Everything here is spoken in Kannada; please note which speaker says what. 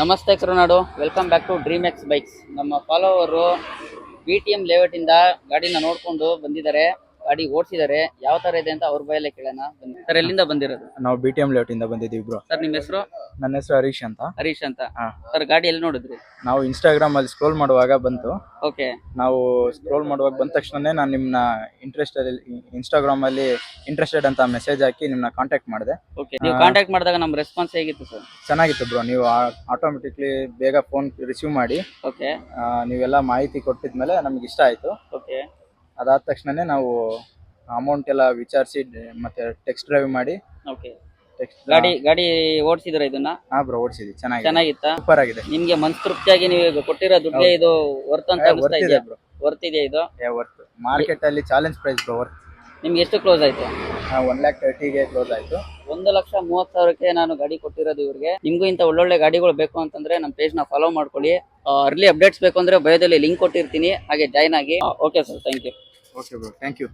Speaker 1: ನಮಸ್ತೆ Karunadu, welcome back to dream X bikes. ನಮ್ಮ ಫಾಲೋವರು BTM ಲೇಔಟ್ ಇಂದ ಗಾಡಿನ ನೋಡ್ಕೊಂಡು ಬಂದಿದ್ದಾರೆ, ಗಾಡಿ ಓಡಿಸಿದ್ದಾರೆ. ಯಾವ ತರ ಇದೆ ಅಂತ ಅವ್ರ ಬಾಯಲ್ಲೇ ಕೇಳೋಣ ಬನ್ನಿ. ಸರ್, ಎಲ್ಲಿಂದ ಬಂದಿರೋದು?
Speaker 2: ನಾವು BTM ಲೇಔಟ್ ಇಂದ ಬಂದಿದ್ದೀವಿ ಬ್ರೋ.
Speaker 1: ಸರ್, ನಿಮ್ಮ ಹೆಸರು?
Speaker 2: ನನ್ನ ಹೆಸರು ಹರೀಶ್ ಅಂತ.
Speaker 1: ಹರೀಶ್ ಅಂತ.
Speaker 2: ಹಾ.
Speaker 1: ಸರ್, ಗಾಡಿ ಎಲ್ಲಿ ನೋಡಿದ್ರಿ?
Speaker 2: ನಾವು ಇನ್ಸ್ಟಾಗ್ರಾಮ್ ಅಲ್ಲಿ ಸ್ಕ್ರೋಲ್ ಮಾಡುವಾಗ ಬಂತು.
Speaker 1: ಓಕೆ.
Speaker 2: ನಾವು ಸ್ಕ್ರೋಲ್ ಮಾಡುವಾಗ ಬಂದ ತಕ್ಷಣನೇ ನಾನು ನಿಮ್ಮನ್ನ ಇನ್ಸ್ಟಾಗ್ರಾಮ್ ಅಲ್ಲಿ ಇಂಟ್ರೆಸ್ಟೆಡ್ ಅಂತ ಮೆಸೇಜ್ ಹಾಕಿ ನಿಮ್ಮನ್ನ ಕಾಂಟ್ಯಾಕ್ಟ್ ಮಾಡಿದೆ.
Speaker 1: ಓಕೆ. ನೀವು ಕಾಂಟ್ಯಾಕ್ಟ್ ಮಾಡಿದಾಗ ನಮ್ಮ ರೆಸ್ಪಾನ್ಸ್ ಹೇಗಿತ್ತು ಸರ್?
Speaker 2: ಚೆನ್ನಾಗಿತ್ತು ಬ್ರೋ. ನೀವು ಆಟೋಮೆಟಿಕ್ಲಿ ಬೇಗ ಫೋನ್ ರಿಸೀವ್ ಮಾಡಿ
Speaker 1: ಓಕೆ.
Speaker 2: ನೀವೆಲ್ಲ ಮಾಹಿತಿ ಕೊಟ್ಟಿದ್ಮೇಲೆ ನಮ್ಗೆ ಇಷ್ಟ ಆಯ್ತು.
Speaker 1: ಓಕೆ.
Speaker 2: ಅದಾದ ತಕ್ಷಣನೇ ನಾವು ಅಮೌಂಟ್ ಎಲ್ಲ ವಿಚಾರಿಸಿ ಮತ್ತೆ ಟೆಕ್ಸ್ಟ್ ಡ್ರೈವ್ ಮಾಡಿ.
Speaker 1: ಓಕೆ. ಗಾಡಿ ಓಡಿಸಿದ್ರ ಇದನ್ನ?
Speaker 2: ಹಾ ಬ್ರೋ, ಓಡಿಸಿದ್ವಿ.
Speaker 1: ಚೆನ್ನಾಗಿತ್ತಾ?
Speaker 2: ಸೂಪರ್ ಆಗಿದೆ.
Speaker 1: ನಿಮ್ಗೆ ಮನಸ್ತೃಪ್ತಿಯಾಗಿ ನೀವು ಕೊಟ್ಟಿರೋ ದುಡ್ಡಿಗೆ ಇದು ವರ್ತ್ ಅಂತ ಅನಿಸ್ತಾ ಇದೆಯಾ? ವರ್ತ್ ಇದೆಯಾ ಇದು?
Speaker 2: ವರ್ತ್. ಮಾರ್ಕೆಟ್ ಅಲ್ಲಿ ಚಾಲೆಂಜ್ ಪ್ರೈಸ್ ಬ್ರೋ. ವರ್ತ್.
Speaker 1: ನಿಮ್ಗೆ ಎಷ್ಟು ಕ್ಲೋಸ್ ಆಯ್ತು?
Speaker 2: 1,30,000ಗೆ ಕ್ಲೋಸ್ ಆಯ್ತು.
Speaker 1: 1,30,000ಕ್ಕೆ ನಾನು ಗಾಡಿ ಕೊಟ್ಟಿರೋದು ಇವ್ರಿಗೆ. ನಿಮ್ಗೂ ಇಂಥ ಒಳ್ಳೊಳ್ಳೆ ಗಾಡಿಗಳು ಬೇಕು ಅಂತಂದ್ರೆ ನಮ್ಮ ಪೇಜ್ ನ ಫಾಲೋ ಮಾಡ್ಕೊಳ್ಳಿ. ಅರ್ಲಿ ಅಪ್ಡೇಟ್ಸ್ ಬೇಕು ಅಂದ್ರೆ ಬಯೋದಲ್ಲಿ ಲಿಂಕ್ ಕೊಟ್ಟಿರ್ತೀನಿ, ಹಾಗೆ ಜಾಯ್ನ್ ಆಗಿ. Okay sir, thank you.
Speaker 2: Okay bro, thank you.